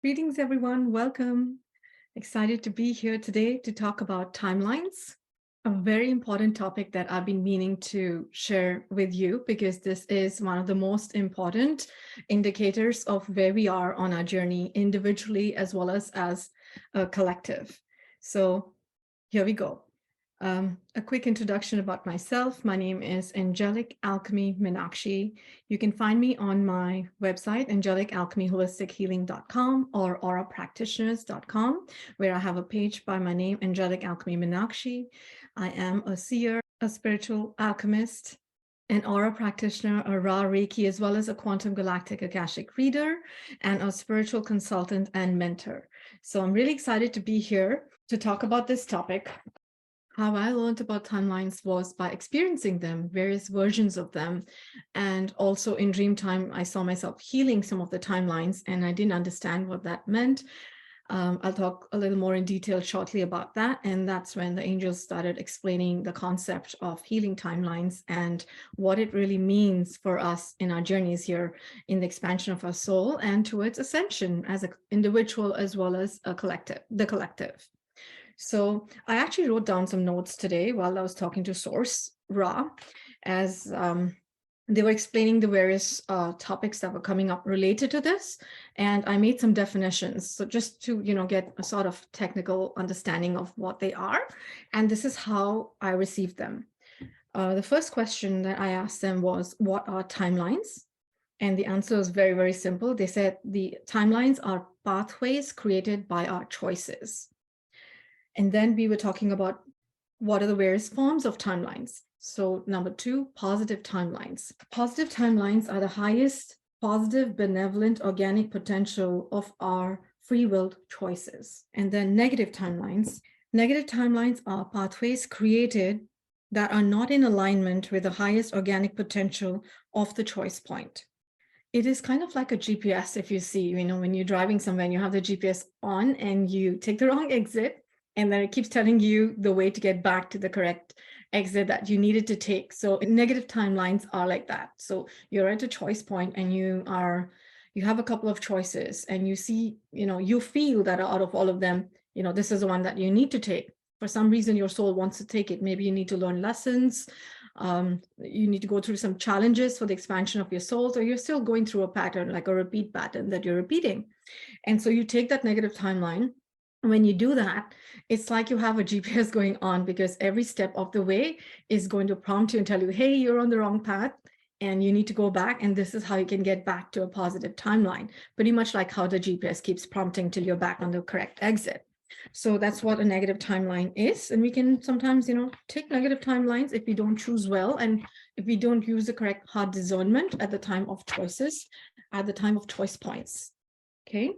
Greetings, everyone. Welcome. Excited to be here today to talk about timelines, a very important topic that I've been meaning to share with you because this is one of the most important indicators of where we are on our journey individually as well as a collective. So here we go. A quick introduction about myself. My name is Angelic Alchemy Meenakshi. You can find me on my website, angelicalchemyholistichealing.com or aurapractitioners.com, where I have a page by my name, Angelic Alchemy Meenakshi. I am a seer, a spiritual alchemist, an aura practitioner, a Ra Reiki, as well as a quantum galactic Akashic reader, and a spiritual consultant and mentor. So I'm really excited to be here to talk about this topic. How I learned about timelines was by experiencing them, various versions of them. And also in dream time, I saw myself healing some of the timelines and I didn't understand what that meant. I'll talk a little more in detail shortly about that. And that's when the angels started explaining the concept of healing timelines and what it really means for us in our journeys here in the expansion of our soul and towards ascension as an individual as well as the collective. So I actually wrote down some notes today while I was talking to Source Ra, as they were explaining the various topics that were coming up related to this. And I made some definitions. So just to, get a sort of technical understanding of what they are. And this is how I received them. The first question that I asked them was, what are timelines? And the answer was very, very simple. They said the timelines are pathways created by our choices. And then we were talking about what are the various forms of timelines. So number 2, positive timelines. Positive timelines are the highest positive, benevolent, organic potential of our free-willed choices. And then negative timelines. Negative timelines are pathways created that are not in alignment with the highest organic potential of the choice point. It is kind of like a GPS. If you see, when you're driving somewhere and you have the GPS on and you take the wrong exit, and then it keeps telling you the way to get back to the correct exit that you needed to take. So negative timelines are like that. So you're at a choice point and you have a couple of choices and you see, you feel that out of all of them, this is the one that you need to take. For some reason, your soul wants to take it. Maybe you need to learn lessons. You need to go through some challenges for the expansion of your soul. So you're still going through a pattern, like a repeat pattern that you're repeating. And so you take that negative timeline. When you do that, it's like you have a GPS going on because every step of the way is going to prompt you and tell you, hey, you're on the wrong path and you need to go back. And this is how you can get back to a positive timeline, pretty much like how the GPS keeps prompting till you're back on the correct exit. So that's what a negative timeline is. And we can sometimes, take negative timelines if we don't choose well and if we don't use the correct heart discernment at the time of choices, at the time of choice points. Okay.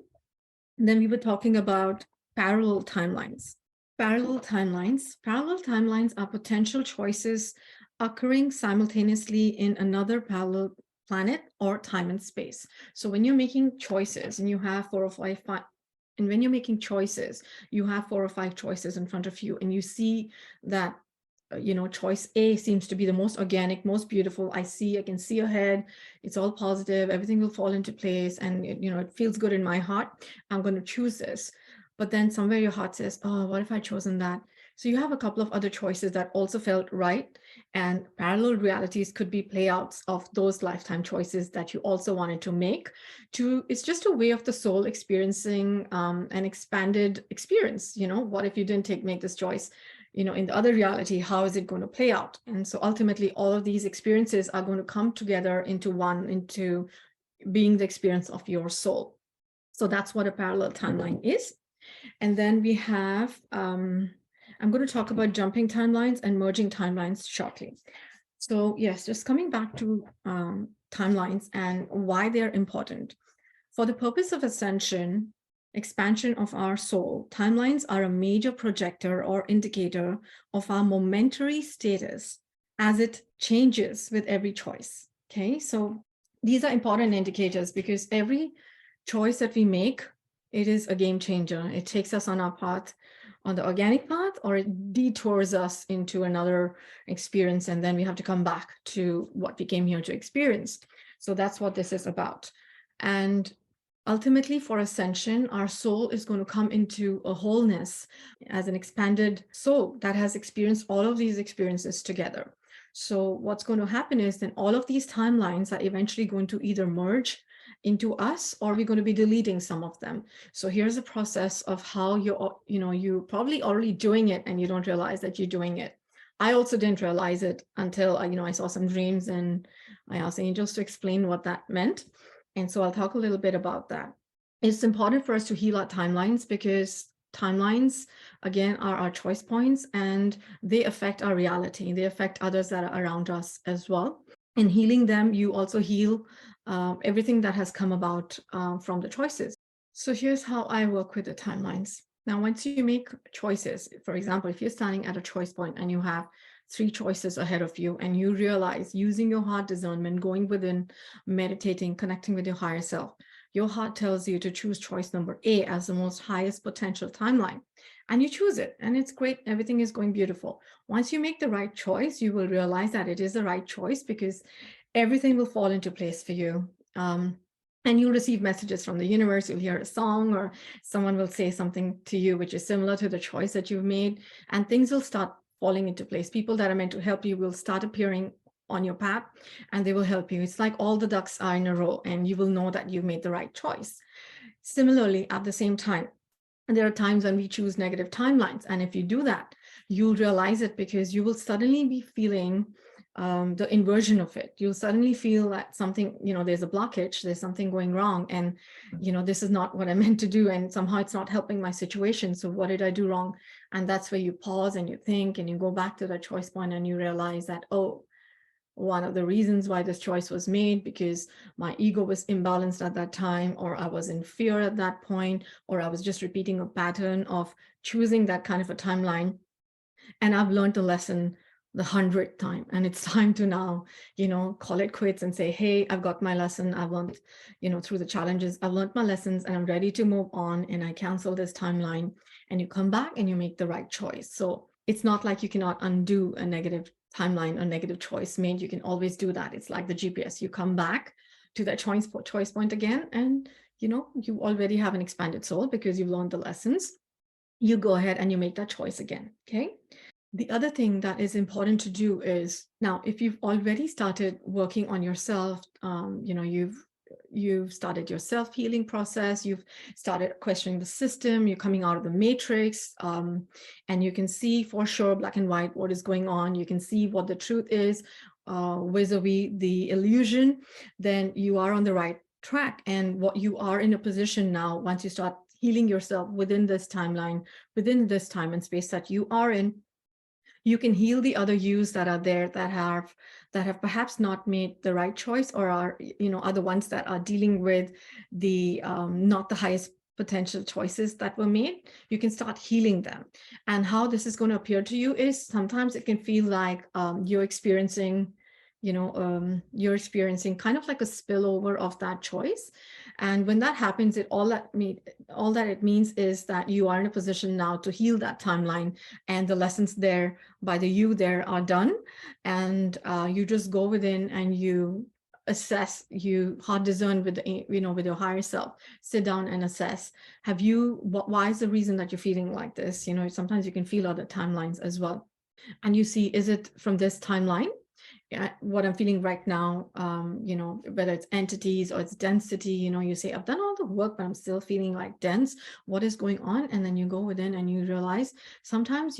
And then we were talking about parallel timelines. Parallel timelines are potential choices occurring simultaneously in another parallel planet or time and space. So when you're making choices and you have 4 or 5, and when you're making choices, you have 4 or 5 choices in front of you, and you see that choice A seems to be the most organic, most beautiful. I can see ahead. It's all positive. Everything will fall into place. And, it feels good in my heart. I'm going to choose this. But then somewhere your heart says, oh, what if I'd chosen that? So you have a couple of other choices that also felt right. And parallel realities could be playouts of those lifetime choices that you also wanted to make. It's just a way of the soul experiencing an expanded experience. What if you didn't make this choice? In the other reality, how is it going to play out? And so ultimately, all of these experiences are going to come together into one, into being the experience of your soul. So that's what a parallel timeline is. And then we have, I'm going to talk about jumping timelines and merging timelines shortly. So yes, just coming back to timelines and why they're important. For the purpose of ascension, expansion of our soul, timelines are a major projector or indicator of our momentary status as it changes with every choice. Okay, so these are important indicators because every choice that we make, it is a game changer. It takes us on our path, on the organic path, or it detours us into another experience, and then we have to come back to what we came here to experience. So that's what this is about. And Ultimately, for ascension, our soul is going to come into a wholeness as an expanded soul that has experienced all of these experiences together. So what's going to happen is then all of these timelines are eventually going to either merge into us, or we're going to be deleting some of them. So here's a process of how you're probably already doing it and you don't realize that you're doing it. I also didn't realize it until I saw some dreams and I asked angels to explain what that meant. And so I'll talk a little bit about that. It's important for us to heal our timelines because timelines, again, are our choice points and they affect our reality. They affect others that are around us as well. In healing them, you also heal everything that has come about from the choices. So here's how I work with the timelines. Now, once you make choices, for example, if you're standing at a choice point and you have 3 choices ahead of you, and you realize using your heart discernment, going within, meditating, connecting with your higher self, your heart tells you to choose choice number A as the most highest potential timeline. And you choose it, and it's great. Everything is going beautiful. Once you make the right choice, you will realize that it is the right choice because everything will fall into place for you. And you'll receive messages from the universe. You'll hear a song, or someone will say something to you which is similar to the choice that you've made, and things will start falling into place. People that are meant to help you will start appearing on your path, and they will help you. It's like all the ducks are in a row, and you will know that you've made the right choice. Similarly, at the same time, there are times when we choose negative timelines, and if you do that, you'll realize it because you will suddenly be feeling the inversion of it. You'll suddenly feel that something, there's a blockage, there's something going wrong, and this is not what I meant to do, and somehow it's not helping my situation. So what did I do wrong? And that's where you pause and you think, and you go back to that choice point, and you realize that, oh, one of the reasons why this choice was made because my ego was imbalanced at that time, or I was in fear at that point, or I was just repeating a pattern of choosing that kind of a timeline. And I've learned a lesson the 100th time, and it's time to now call it quits and say, hey, I've got my lesson. I've learned through the challenges, I've learned my lessons, and I'm ready to move on, and I cancel this timeline. And you come back and you make the right choice. So it's not like you cannot undo a negative timeline or negative choice made. You can always do that. It's like the GPS. You come back to that choice point again, and you already have an expanded soul because you've learned the lessons. You go ahead and you make that choice again. Okay. The other thing that is important to do is, now, if you've already started working on yourself, you've started your self-healing process, you've started questioning the system, you're coming out of the matrix, and you can see for sure, black and white, what is going on. You can see what the truth is vis-a-vis the illusion. Then you are on the right track, and what you are in a position now, once you start healing yourself within this timeline, within this time and space that you are in, you can heal the other yous that are there that have perhaps not made the right choice, or are the ones that are dealing with the not the highest potential choices that were made. You can start healing them. And how this is going to appear to you is, sometimes it can feel like you're experiencing kind of like a spillover of that choice. And when that happens, all that it means is that you are in a position now to heal that timeline, and the lessons there by the you there are done. And you just go within and you assess, you heart discern with with your higher self, sit down and assess, why is the reason that you're feeling like this? Sometimes you can feel other timelines as well, and you see, is it from this timeline, what I'm feeling right now, whether it's entities or it's density, you say, I've done all the work, but I'm still feeling like dense. What is going on? And then you go within and you realize sometimes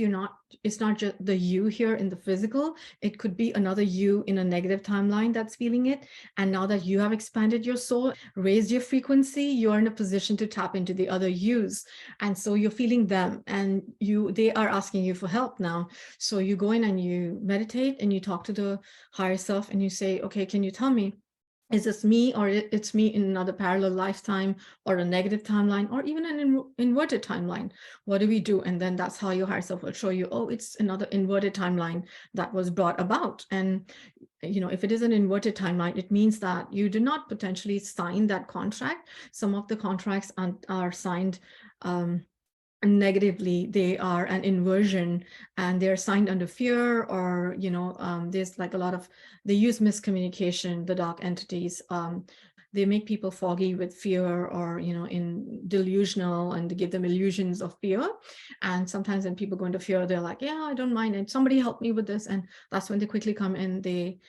it's not just the you here in the physical. It could be another you in a negative timeline that's feeling it. And now that you have expanded your soul, raised your frequency, you're in a position to tap into the other yous. And so you're feeling them, and they are asking you for help now. So you go in and you meditate and you talk to the higher self and you say, okay, can you tell me, is this me, or it's me in another parallel lifetime, or a negative timeline, or even an inverted timeline? What do we do? And then that's how your higher self will show you, oh, it's another inverted timeline that was brought about. And if it is an inverted timeline, it means that you did not potentially sign that contract. Some of the contracts are signed negatively. They are an inversion, and they're signed under fear, or there's like a lot of, they use miscommunication, the dark entities. they make people foggy with fear, or, in delusional, and they give them illusions of fear. And sometimes when people go into fear, they're like, yeah, I don't mind, and somebody help me with this. And that's when they quickly come in, they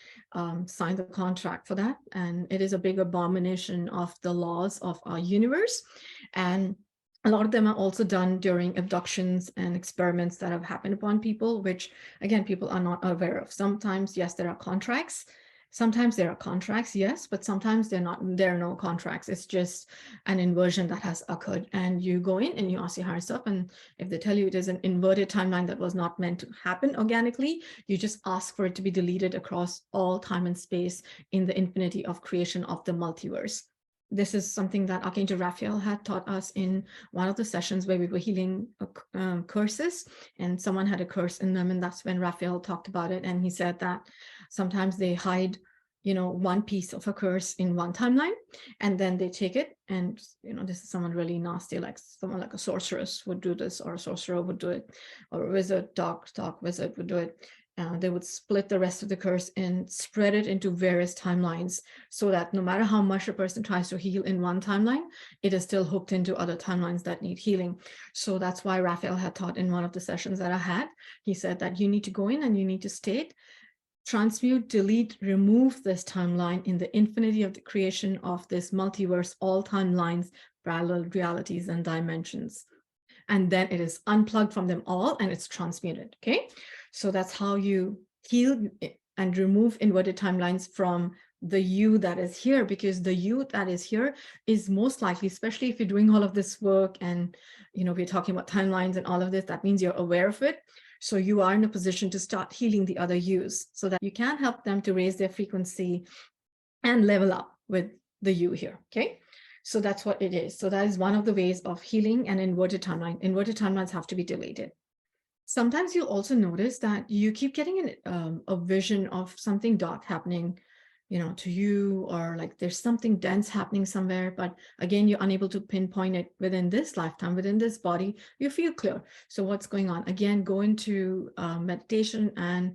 sign the contract for that. And it is a big abomination of the laws of our universe. And a lot of them are also done during abductions and experiments that have happened upon people, which, again, people are not aware of. Sometimes, yes, there are contracts. Sometimes there are contracts, yes, but sometimes there are no contracts. It's just an inversion that has occurred. And you go in and you ask your higher self, and if they tell you it is an inverted timeline that was not meant to happen organically, you just ask for it to be deleted across all time and space in the infinity of creation of the multiverse. This is something that Archangel Raphael had taught us in one of the sessions where we were healing curses, and someone had a curse in them. And that's when Raphael talked about it. And he said that sometimes they hide, one piece of a curse in one timeline, and then they take it. And, this is someone really nasty, like someone like a sorceress would do this, or a sorcerer would do it, or a wizard, dark wizard would do it. They would split the rest of the curse and spread it into various timelines, so that no matter how much a person tries to heal in one timeline, it is still hooked into other timelines that need healing. So that's why Raphael had taught in one of the sessions that I had. He said that you need to go in and you need to state, transmute, delete, remove this timeline in the infinity of the creation of this multiverse, all timelines, parallel realities, and dimensions. And then it is unplugged from them all and it's transmuted. Okay, so that's how you heal and remove inverted timelines from the you that is here, because the you that is here is most likely, especially if you're doing all of this work and we're talking about timelines and all of this, that means you're aware of it. So you are in a position to start healing the other yous, so that you can help them to raise their frequency and level up with the you here. Okay, so that's what it is. So that is one of the ways of healing an inverted timeline. Inverted timelines have to be deleted. Sometimes you'll also notice that you keep getting a vision of something dark happening, to you, or like there's something dense happening somewhere, but again, you're unable to pinpoint it within this lifetime, within this body. You feel clear. So what's going on? Again, go into meditation and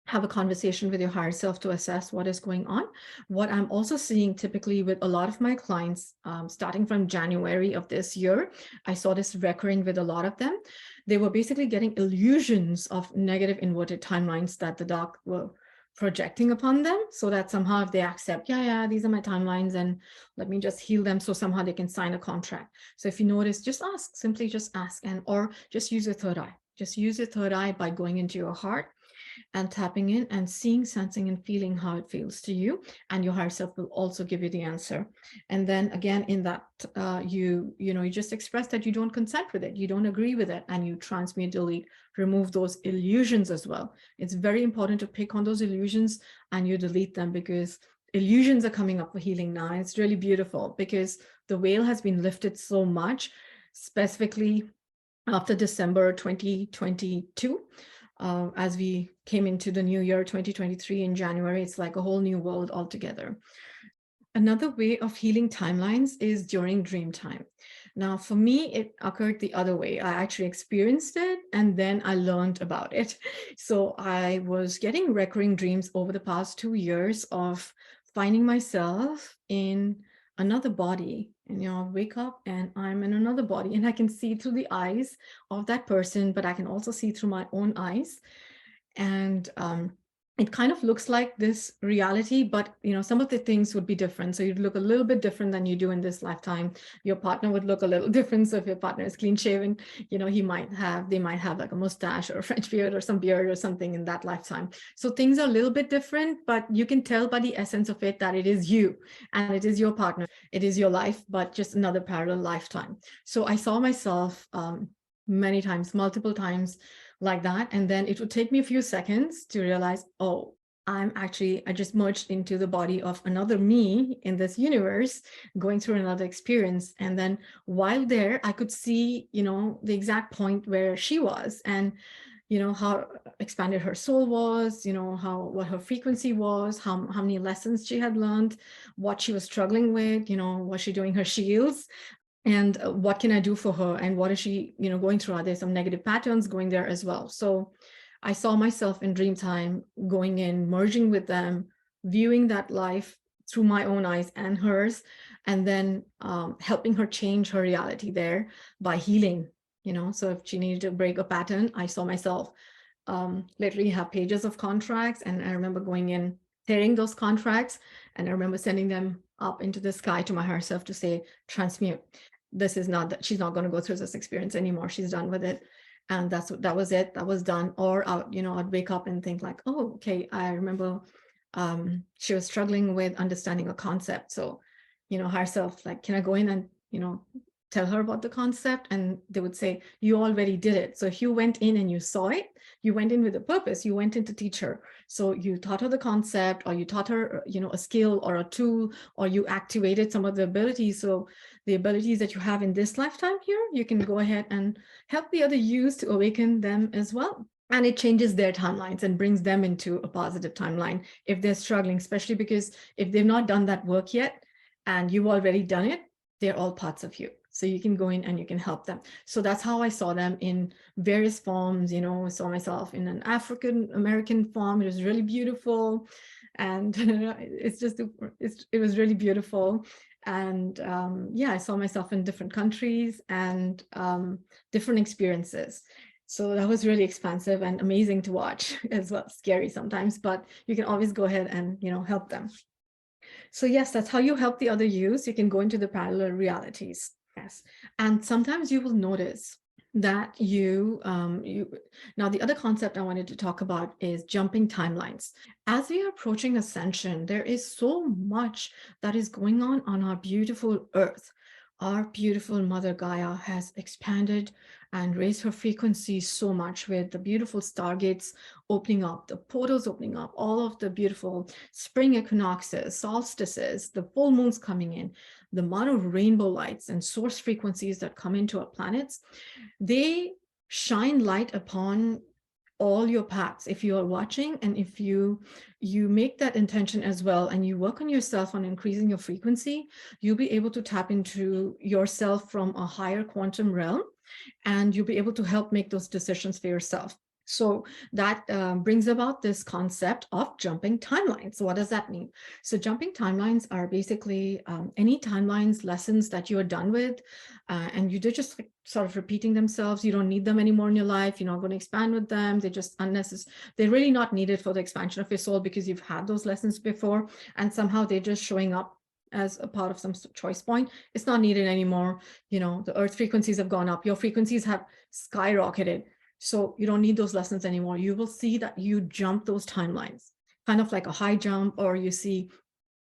have a conversation with your higher self to assess what is going on. What I'm also seeing typically with a lot of my clients, starting from January of this year, I saw this recurring with a lot of them. They were basically getting illusions of negative inverted timelines that the dark were projecting upon them, so that somehow if they accept, yeah, these are my timelines and let me just heal them, so somehow they can sign a contract. So if you notice, just ask, simply just ask, and or just use your third eye. Just use your third eye by going into your heart and tapping in and seeing, sensing, and feeling how it feels to you, and your higher self will also give you the answer. And then again, in that you just express that you don't consent with it, you don't agree with it, and you transmute, delete, remove those illusions as well. It's very important to pick on those illusions and you delete them, because illusions are coming up for healing now. And it's really beautiful because the veil has been lifted so much, specifically after December 2022. As we came into the new year 2023 in January, it's like a whole new world altogether. Another way of healing timelines is during dream time. Now, for me, it occurred the other way. I actually experienced it and then I learned about it. So I was getting recurring dreams over the past 2 years of finding myself in another body, and I wake up and I'm in another body, and I can see through the eyes of that person, but I can also see through my own eyes. And it kind of looks like this reality, but some of the things would be different. So you'd look a little bit different than you do in this lifetime. Your partner would look a little different. So if your partner is clean shaven, they might have like a mustache or a French beard or some beard or something in that lifetime. So things are a little bit different, but you can tell by the essence of it that it is you and it is your partner. It is your life, but just another parallel lifetime. So I saw myself many times, multiple times, like that. And then it would take me a few seconds to realize, oh, I just merged into the body of another me in this universe, going through another experience. And then while there, I could see, the exact point where she was, and how expanded her soul was, what her frequency was, how many lessons she had learned, what she was struggling with, was she doing her shields? And what can I do for her? And what is she, going through? Are there some negative patterns going there as well? So I saw myself in dream time going in, merging with them, viewing that life through my own eyes and hers, and then helping her change her reality there by healing, so if she needed to break a pattern, I saw myself literally have pages of contracts, and I remember going in, tearing those contracts, and I remember sending them up into the sky to my higher self to say, transmute. This is not that she's not going to go through this experience anymore. She's done with it. And that was it. That was done. Or I'd wake up and think like, oh, okay, I remember she was struggling with understanding a concept. So, higher self, like, can I go in and, tell her about the concept? And they would say, you already did it. So if you went in and you saw it, you went in with a purpose. You went in to teach her. So you taught her the concept, or you taught her, a skill or a tool, or you activated some of the abilities. So the abilities that you have in this lifetime here, you can go ahead and help the other use to awaken them as well. And it changes their timelines and brings them into a positive timeline if they're struggling, especially because if they've not done that work yet and you've already done it, they're all parts of you. So you can go in and you can help them. So that's how I saw them in various forms. I saw myself in an African American form. It was really beautiful. And it was really beautiful. And I saw myself in different countries and different experiences. So that was really expansive and amazing to watch as well. Scary sometimes, but you can always go ahead and, help them. So yes, that's how you help the other use. You can go into the parallel realities. Yes. And sometimes you will notice that now the other concept I wanted to talk about is jumping timelines. As we are approaching ascension, there is so much that is going on our beautiful earth. Our beautiful Mother Gaia has expanded and raised her frequency so much with the beautiful stargates opening up, the portals opening up, all of the beautiful spring equinoxes, solstices, the full moons coming in, the amount of rainbow lights and source frequencies that come into our planets. They shine light upon all your paths. If you are watching, and if you make that intention as well, and you work on yourself on increasing your frequency, you'll be able to tap into yourself from a higher quantum realm, and you'll be able to help make those decisions for yourself. So that brings about this concept of jumping timelines. So what does that mean? So jumping timelines are basically any timelines, lessons that you are done with, and you're just sort of repeating themselves. You don't need them anymore in your life. You're not going to expand with them. They're just unnecessary. They're really not needed for the expansion of your soul because you've had those lessons before, and somehow they're just showing up as a part of some choice point. It's not needed anymore. The earth frequencies have gone up. Your frequencies have skyrocketed. So you don't need those lessons anymore. You will see that you jump those timelines, kind of like a high jump, or you see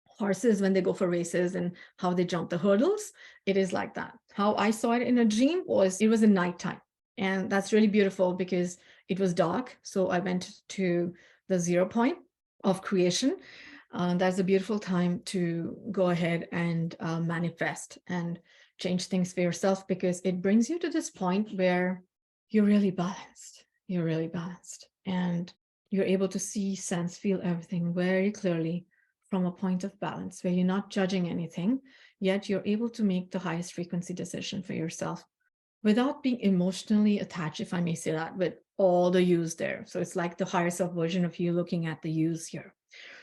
horses when they go for races and how they jump the hurdles. It is like that. How I saw it in a dream was it was in nighttime. And that's really beautiful because it was dark. So I went to the 0 point of creation. That's a beautiful time to go ahead and manifest and change things for yourself, because it brings you to this point where you're really balanced. You're really balanced. And you're able to see, sense, feel everything very clearly from a point of balance where you're not judging anything, yet you're able to make the highest frequency decision for yourself without being emotionally attached, if I may say that, with all the use there. So it's like the higher self version of you looking at the use here.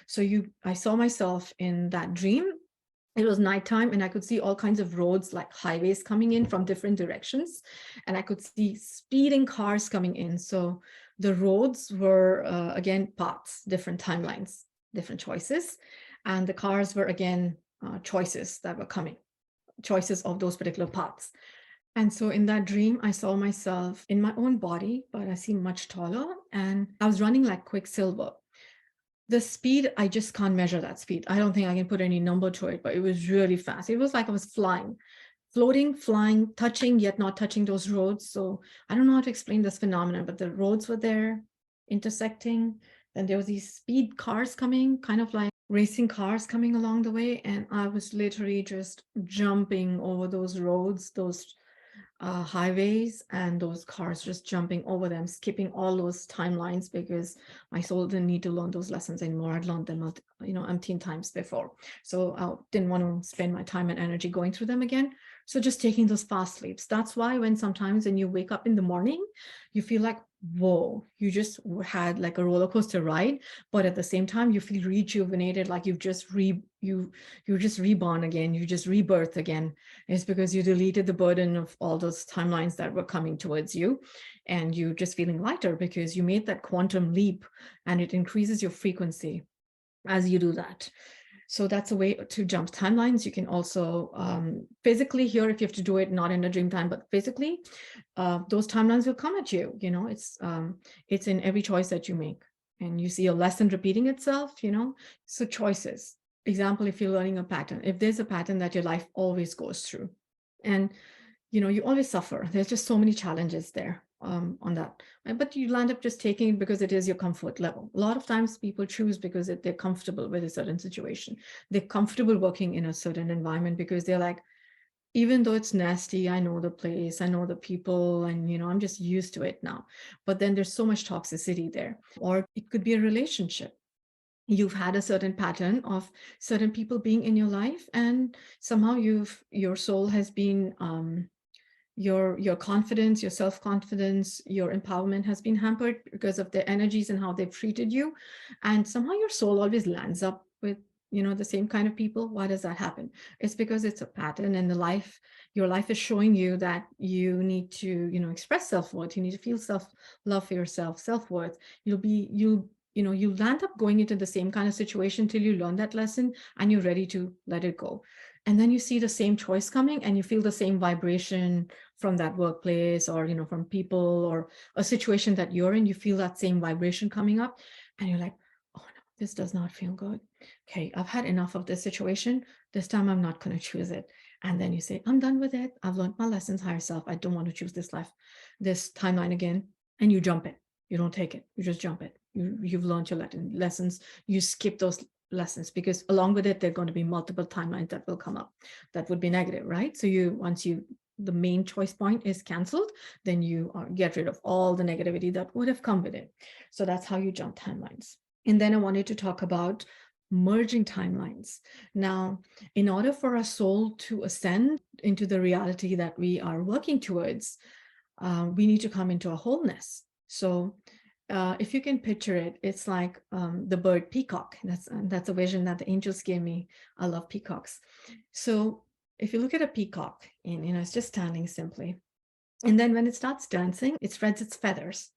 So I saw myself in that dream. It was nighttime, and I could see all kinds of roads, like highways coming in from different directions. And I could see speeding cars coming in. So the roads were, again, paths, different timelines, different choices. And the cars were, again, choices that were coming, choices of those particular paths. And so in that dream, I saw myself in my own body, but I seemed much taller, and I was running like Quicksilver. The speed, I just can't measure that speed. I don't think I can put any number to it, but it was really fast. It was like I was flying, floating, flying, touching, yet not touching those roads. So I don't know how to explain this phenomenon, but the roads were there intersecting. Then there was these speed cars coming, kind of like racing cars coming along the way. And I was literally just jumping over those roads, those highways, and those cars, just jumping over them, skipping all those timelines, because my soul didn't need to learn those lessons anymore. I'd learned them, umpteen times before. So I didn't want to spend my time and energy going through them again. So just taking those fast leaps. That's why when sometimes when you wake up in the morning, you feel like whoa, you just had like a roller coaster ride, but at the same time you feel rejuvenated, like you've just you just reborn again, you just rebirth again. It's because you deleted the burden of all those timelines that were coming towards you, and you just feeling lighter because you made that quantum leap, and it increases your frequency as you do that. So that's a way to jump timelines. You can also physically here, if you have to do it not in a dream time, but physically, those timelines will come at you. You know, it's in every choice that you make, and you see a lesson repeating itself. You know, so choices. Example, if you're learning a pattern, if there's a pattern that your life always goes through, and you know, you always suffer. There's just so many challenges there on that. But you land up just taking it because it is your comfort level. A lot of times people choose because they're comfortable with a certain situation. They're comfortable working in a certain environment because they're like, even though it's nasty, I know the place, I know the people, and you know, I'm just used to it now. But then there's so much toxicity there. Or it could be a relationship. You've had a certain pattern of certain people being in your life, and somehow your soul has been your confidence, your self-confidence, your empowerment has been hampered because of their energies and how they've treated you. And somehow your soul always lands up with, you know, the same kind of people. Why does that happen? It's because it's a pattern, and your life is showing you that you need to, you know, express self-worth. You need to feel self-love for yourself, self-worth. You land up going into the same kind of situation till you learn that lesson and you're ready to let it go. And then you see the same choice coming and you feel the same vibration from that workplace, or you know, from people or a situation that you're in. You feel that same vibration coming up and you're like, oh no, this does not feel good. Okay, I've had enough of this situation. This time I'm not going to choose it. And then you say, I'm done with it. I've learned my lessons, higher self. I don't want to choose this timeline again. And you jump it. You don't take it. You just jump it. You've learned your lessons. You skip those lessons because along with it, there are going to be multiple timelines that will come up that would be negative, right? So once the main choice point is canceled, then you get rid of all the negativity that would have come with it. So that's how you jump timelines. And then I wanted to talk about merging timelines. Now, in order for our soul to ascend into the reality that we are working towards, we need to come into a wholeness. So if you can picture it, it's like the bird peacock. That's a vision that the angels gave me. I love peacocks. So if you look at a peacock, and you know, it's just standing simply, and then when it starts dancing, it spreads its feathers,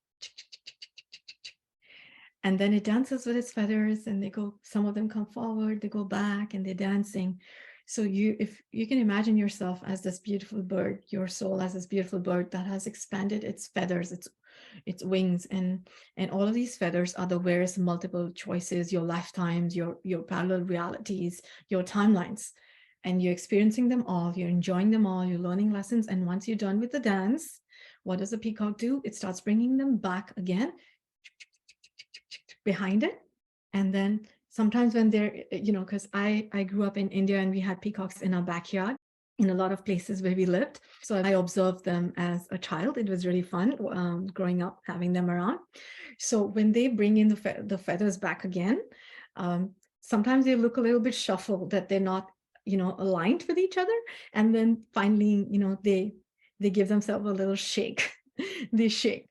and then it dances with its feathers, and some of them come forward, they go back, and they're dancing. So if you can imagine yourself as this beautiful bird, your soul as this beautiful bird that has expanded its feathers, its wings, and all of these feathers are the various multiple choices, your lifetimes, your parallel realities, your timelines, and you're experiencing them all, you're enjoying them all, you're learning lessons. And once you're done with the dance, what does the peacock do? It starts bringing them back again behind it. And then sometimes when they're, you know, because I grew up in India and we had peacocks in our backyard in a lot of places where we lived. So I observed them as a child. It was really fun growing up, having them around. So when they bring in the feathers back again, sometimes they look a little bit shuffled, that they're not, you know, aligned with each other. And then finally, you know, they give themselves a little shake. They shake.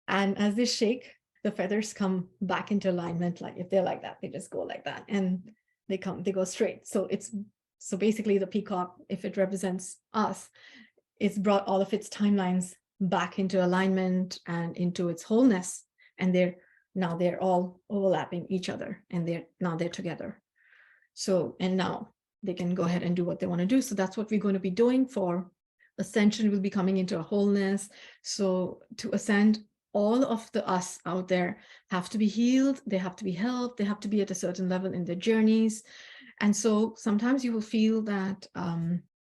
And as they shake, the feathers come back into alignment. Like if they're like that, they just go like that, and they go straight. So basically the peacock, if it represents us, it's brought all of its timelines back into alignment and into its wholeness. And they're all overlapping each other, and they're together. So, and now they can go ahead and do what they want to do. So that's what we're going to be doing for Ascension. We'll be coming into a wholeness. So to ascend, all of the us out there have to be healed, they have to be helped, they have to be at a certain level in their journeys. And so sometimes you will feel that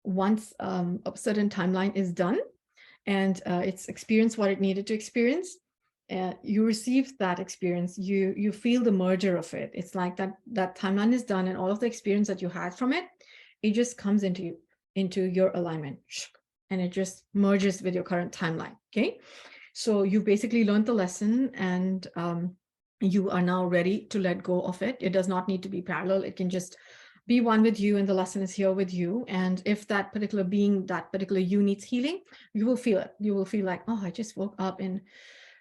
once a certain timeline is done and it's experienced what it needed to experience, you receive that experience, you feel the merger of it. It's like that timeline is done, and all of the experience that you had from it just comes into your alignment, and it just merges with your current timeline. Okay. So you've basically learned the lesson, and you are now ready to let go of it. It does not need to be parallel. It can just be one with you, and the lesson is here with you. And if that particular being, that particular you needs healing, you will feel it. You will feel like, oh, I just woke up and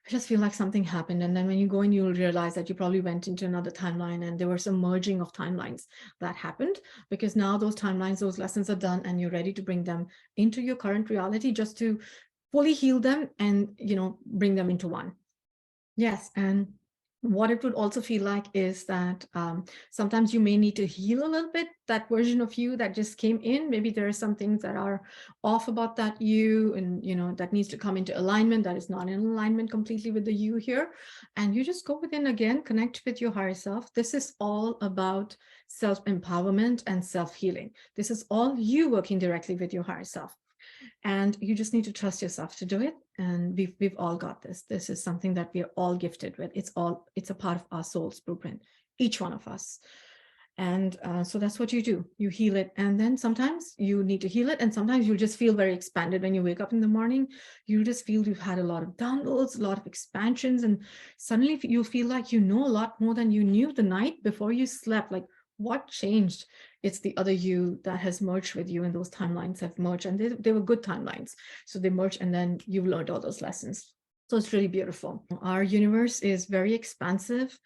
I just feel like something happened. And then when you go in, you'll realize that you probably went into another timeline, and there was some merging of timelines that happened, because now those timelines, those lessons are done, and you're ready to bring them into your current reality, just to fully heal them and, bring them into one. Yes. And what it would also feel like is that sometimes you may need to heal a little bit that version of you that just came in. Maybe there are some things that are off about that you, and that needs to come into alignment, that is not in alignment completely with the you here. And you just go within again, connect with your higher self. This is all about self-empowerment and self-healing. This is all you working directly with your higher self. And you just need to trust yourself to do it. And we've all got this. This is something that we are all gifted with. It's a part of our soul's blueprint, each one of us. And so that's what you do. You heal it. And then sometimes you need to heal it. And sometimes you'll just feel very expanded when you wake up in the morning. You just feel you've had a lot of downloads, a lot of expansions. And suddenly you'll feel like you know a lot more than you knew the night before you slept. Like, what changed? It's the other you that has merged with you, and those timelines have merged, and they were good timelines. So they merged, and then you've learned all those lessons. So it's really beautiful. Our universe is very expansive.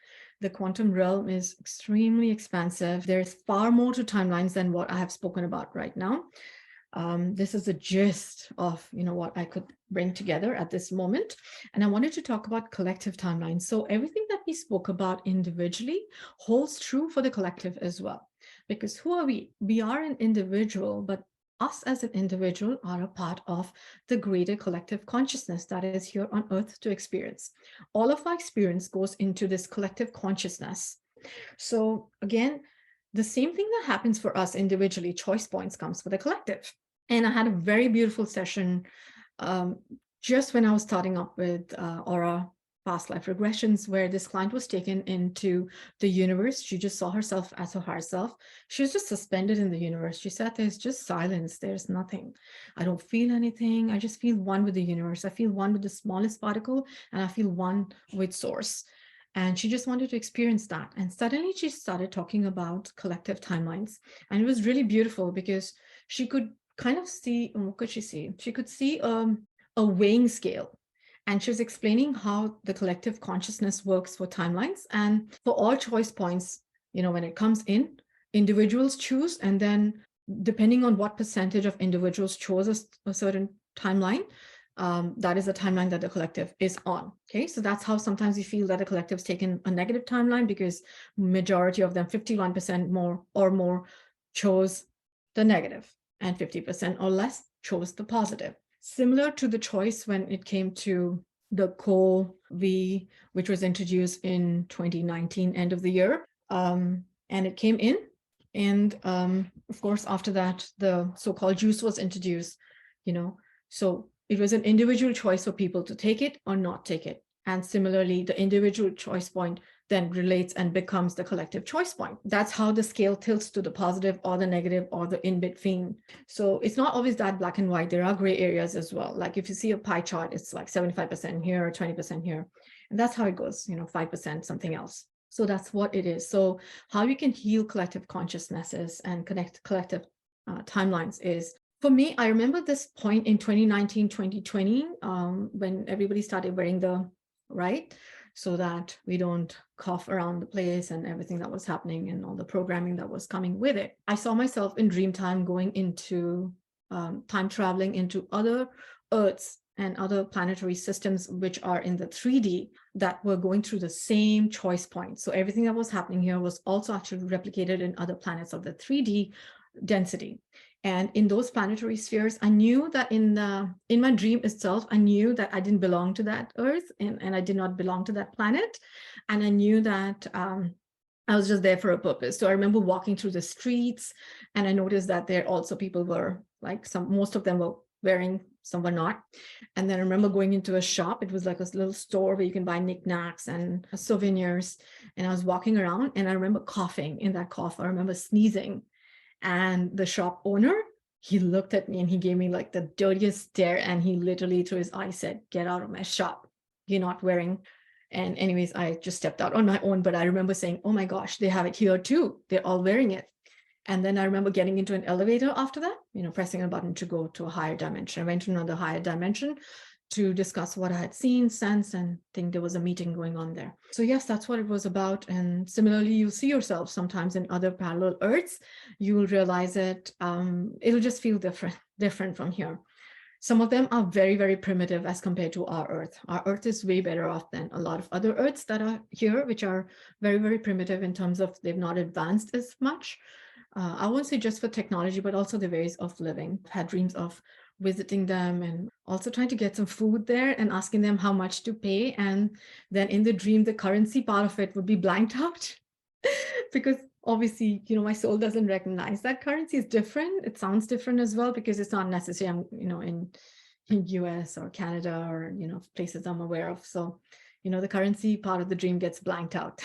The quantum realm is extremely expansive. There's far more to timelines than what I have spoken about right now. This is the gist of what I could bring together at this moment. And I wanted to talk about collective timelines. So everything that we spoke about individually holds true for the collective as well. Because who are we? We are an individual, but us as an individual are a part of the greater collective consciousness that is here on earth to experience. All of our experience goes into this collective consciousness. So again, the same thing that happens for us individually, choice points, comes for the collective. And I had a very beautiful session just when I was starting up with Aura Past Life Regressions, where this client was taken into the universe. She just saw herself as her higher self. She was just suspended in the universe. She said, there's just silence. There's nothing. I don't feel anything. I just feel one with the universe. I feel one with the smallest particle, and I feel one with source. And she just wanted to experience that. And suddenly she started talking about collective timelines. And it was really beautiful because she could kind of see, what could she see? She could see a weighing scale. And she was explaining how the collective consciousness works for timelines. And for all choice points, when it comes in, individuals choose. And then depending on what percentage of individuals chose a certain timeline, that is the timeline that the collective is on. Okay, so that's how sometimes you feel that the collective's taken a negative timeline, because majority of them, 51% more or more, chose the negative, and 50% or less chose the positive. Similar to the choice when it came to the Co-V, which was introduced in 2019, end of the year, and it came in. And of course, after that, the so-called juice was introduced, so it was an individual choice for people to take it or not take it. And similarly, the individual choice point then relates and becomes the collective choice point. That's how the scale tilts to the positive or the negative or the in-between. So it's not always that black and white. There are gray areas as well. Like if you see a pie chart, it's like 75% here or 20% here. And that's how it goes, 5% something else. So that's what it is. So how you can heal collective consciousnesses and connect collective timelines is, for me, I remember this point in 2019, 2020, when everybody started wearing the right, so that we don't cough around the place and everything that was happening and all the programming that was coming with it. I saw myself in dream time going into time traveling into other Earths and other planetary systems, which are in the 3D, that were going through the same choice point. So everything that was happening here was also actually replicated in other planets of the 3D density. And in those planetary spheres, I knew that in my dream itself, I knew that I didn't belong to that Earth, and I did not belong to that planet. And I knew that I was just there for a purpose. So I remember walking through the streets, and I noticed that there also people were like, most of them were wearing, some were not. And then I remember going into a shop. It was like a little store where you can buy knickknacks and souvenirs. And I was walking around, and I remember coughing in that cough. I remember sneezing. And the shop owner, he looked at me and he gave me like the dirtiest stare, and he literally through his eyes said, "Get out of my shop. You're not wearing." And anyways, I just stepped out on my own. But I remember saying, oh my gosh, they have it here too. They're all wearing it. And then I remember getting into an elevator after that, pressing a button to go to a higher dimension. I went to another higher dimension. to discuss what I had seen, sensed, and think there was a meeting going on there. So yes, that's what it was about. And similarly, you'll see yourself sometimes in other parallel Earths. You will realize it. It'll just feel different from here. Some of them are very, very primitive as compared to our Earth. Our Earth is way better off than a lot of other Earths that are here, which are very, very primitive in terms of they've not advanced as much. I won't say just for technology, but also the ways of living. I've had dreams of visiting them and also trying to get some food there and asking them how much to pay. And then in the dream, the currency part of it would be blanked out because obviously, my soul doesn't recognize that currency is different. It sounds different as well because it's not necessarily, in US or Canada or, places I'm aware of. So, the currency part of the dream gets blanked out.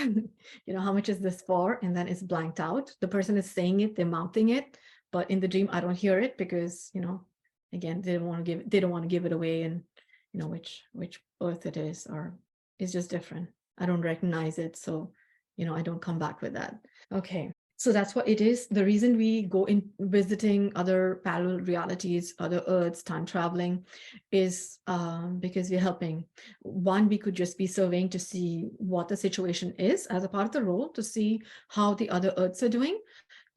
How much is this for? And then it's blanked out. The person is saying it, they're mouthing it, but in the dream, I don't hear it because, again, they don't want to give it away, and, which earth it is, or it's just different. I don't recognize it. So, I don't come back with that. Okay. So that's what it is. The reason we go in visiting other parallel realities, other Earths, time traveling, is because we're helping. One, we could just be surveying to see what the situation is as a part of the role, to see how the other Earths are doing,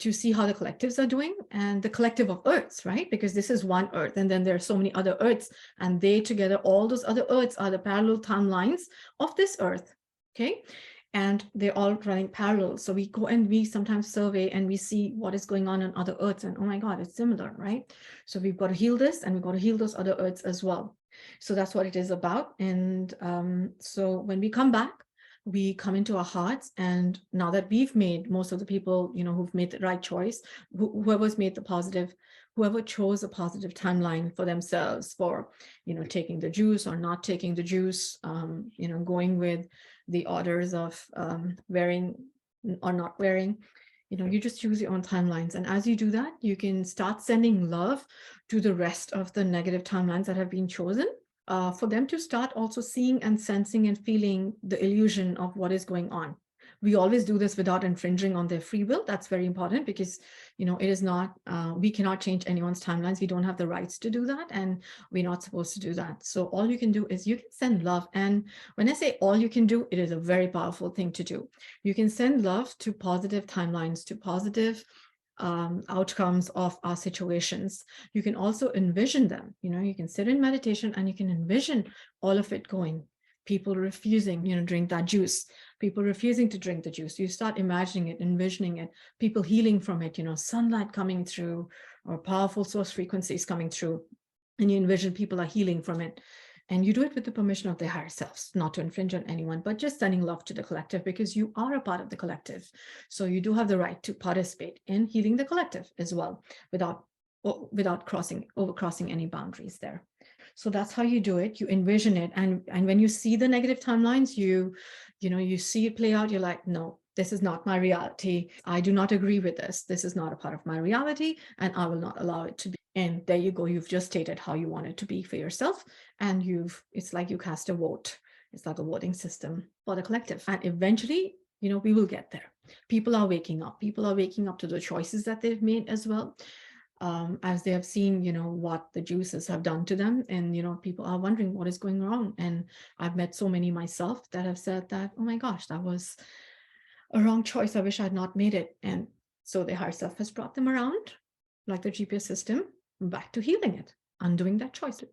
to see how the collectives are doing, and the collective of Earths, right? Because this is one Earth, and then there are so many other Earths, and they together, all those other Earths are the parallel timelines of this Earth, okay? And they're all running parallel. So we go and we sometimes survey and we see what is going on other Earths, and oh my God, it's similar, right? So we've got to heal this, and we've got to heal those other Earths as well. So that's what it is about. And so when we come back, we come into our hearts, and now that we've made, most of the people, who've made the right choice, whoever's made the positive, whoever chose a positive timeline for themselves for, taking the juice or not taking the juice, going with the orders of wearing or not wearing, you just choose your own timelines. And as you do that, you can start sending love to the rest of the negative timelines that have been chosen, for them to start also seeing and sensing and feeling the illusion of what is going on. We always do this without infringing on their free will. That's very important because, it is not, we cannot change anyone's timelines. We don't have the rights to do that, and we're not supposed to do that. So all you can do is you can send love. And when I say all you can do, it is a very powerful thing to do. You can send love to positive timelines, to positive outcomes of our situations. You can also envision them. You can sit in meditation and you can envision all of it going. People refusing, drink that juice. People refusing to drink the juice. You start imagining it, envisioning it. People healing from it. Sunlight coming through, or powerful source frequencies coming through, and you envision people are healing from it. And you do it with the permission of their higher selves, not to infringe on anyone, but just sending love to the collective, because you are a part of the collective. So you do have the right to participate in healing the collective as well, without overcrossing any boundaries there. So that's how you do it. You envision it. And when you see the negative timelines, you see it play out. You're like, no, this is not my reality. I do not agree with this. This is not a part of my reality, and I will not allow it to be. And there you go. You've just stated how you want it to be for yourself. And it's like you cast a vote. It's like a voting system for the collective. And eventually, we will get there. People are waking up. People are waking up to the choices that they've made as well. As they have seen, what the juices have done to them. And, people are wondering what is going wrong. And I've met so many myself that have said that, oh my gosh, that was a wrong choice. I wish I had not made it. And so the higher self has brought them around, like the GPS system, back to healing it, undoing that choice,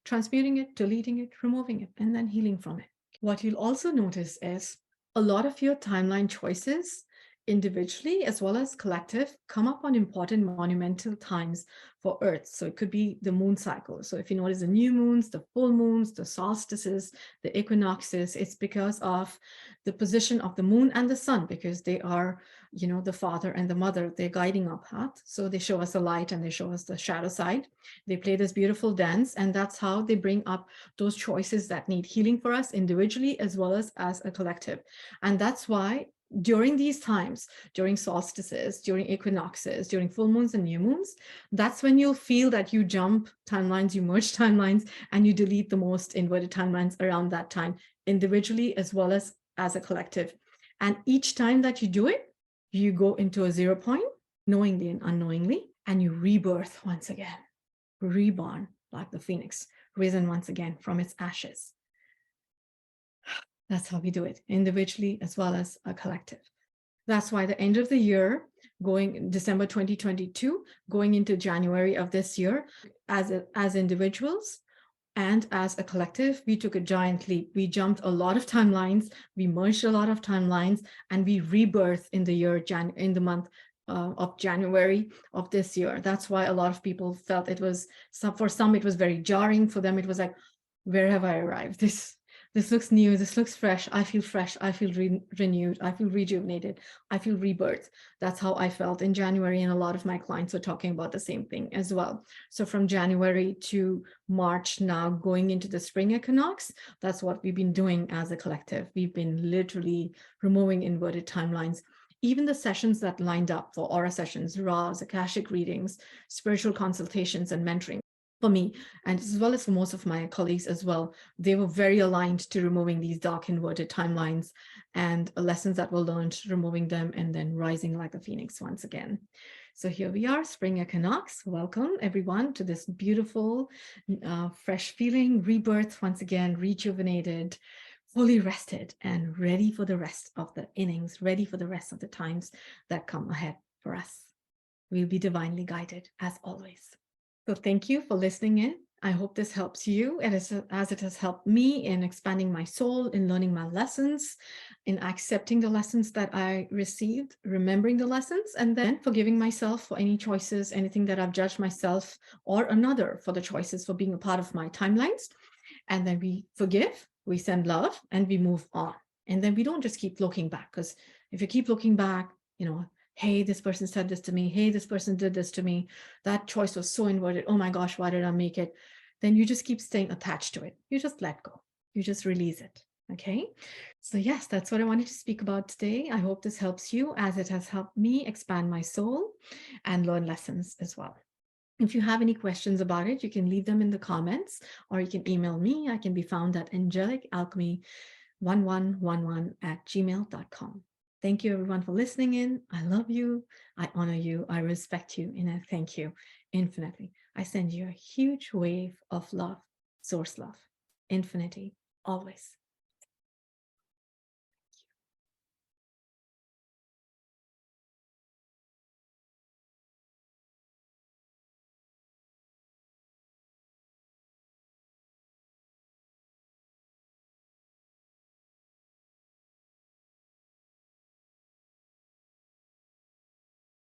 transmuting it, deleting it, removing it, and then healing from it. What you'll also notice is a lot of your timeline choices, individually as well as collective, come up on important monumental times for Earth. So it could be the moon cycle. So if you notice the new moons, the full moons, the solstices, the equinoxes, it's because of the position of the moon and the sun, because they are, the father and the mother, they're guiding our path. So they show us the light and they show us the shadow side. They play this beautiful dance, and that's how they bring up those choices that need healing for us individually as well as a collective. And that's why during these times, during solstices, during equinoxes, during full moons and new moons, that's when you'll feel that you jump timelines, you merge timelines, and you delete the most inverted timelines around that time, individually as well as a collective. And each time that you do it, you go into a 0 point, knowingly and unknowingly, and you rebirth once again, reborn like the phoenix, risen once again from its ashes. That's how we do it, individually as well as a collective. That's why the end of the year, going December 2022, going into January of this year, as individuals and as a collective, we took a giant leap. We jumped a lot of timelines, we merged a lot of timelines, and we rebirthed in the month of January of this year. That's why a lot of people felt it was, for some, it was very jarring. For them, it was like, where have I arrived? This looks new, this looks fresh, I feel renewed, I feel rejuvenated, I feel rebirth. That's how I felt in January, and a lot of my clients were talking about the same thing as well. So from January to March now, going into the spring equinox, that's what we've been doing as a collective. We've been literally removing inverted timelines. Even the sessions that lined up for aura sessions, Ra's, Akashic readings, spiritual consultations, and mentoring, for me, and as well as for most of my colleagues as well, they were very aligned to removing these dark inverted timelines and lessons that were learned, removing them, and then rising like a phoenix once again. So here we are, spring equinox. Welcome everyone to this beautiful, fresh feeling, rebirth once again, rejuvenated, fully rested, and ready for the rest of the innings, ready for the rest of the times that come ahead for us. We'll be divinely guided as always. So thank you for listening in. I hope this helps you, and as it has helped me in expanding my soul, in learning my lessons, in accepting the lessons that I received, remembering the lessons, and then forgiving myself for any choices, anything that I've judged myself or another for the choices for being a part of my timelines. And then we forgive, we send love, and we move on. And then we don't just keep looking back, because if you keep looking back, hey, this person said this to me, hey, this person did this to me, that choice was so inverted, oh my gosh, why did I make it? Then you just keep staying attached to it. You just let go, you just release it. Okay, so yes, that's what I wanted to speak about today. I hope this helps you, as it has helped me expand my soul and learn lessons as well. If you have any questions about it, you can leave them in the comments, or you can email me. I can be found at angelicalchemy1111@gmail.com. Thank you everyone for listening in. I love you, I honor you, I respect you, and I thank you infinitely. I send you a huge wave of love, source love, infinity, always.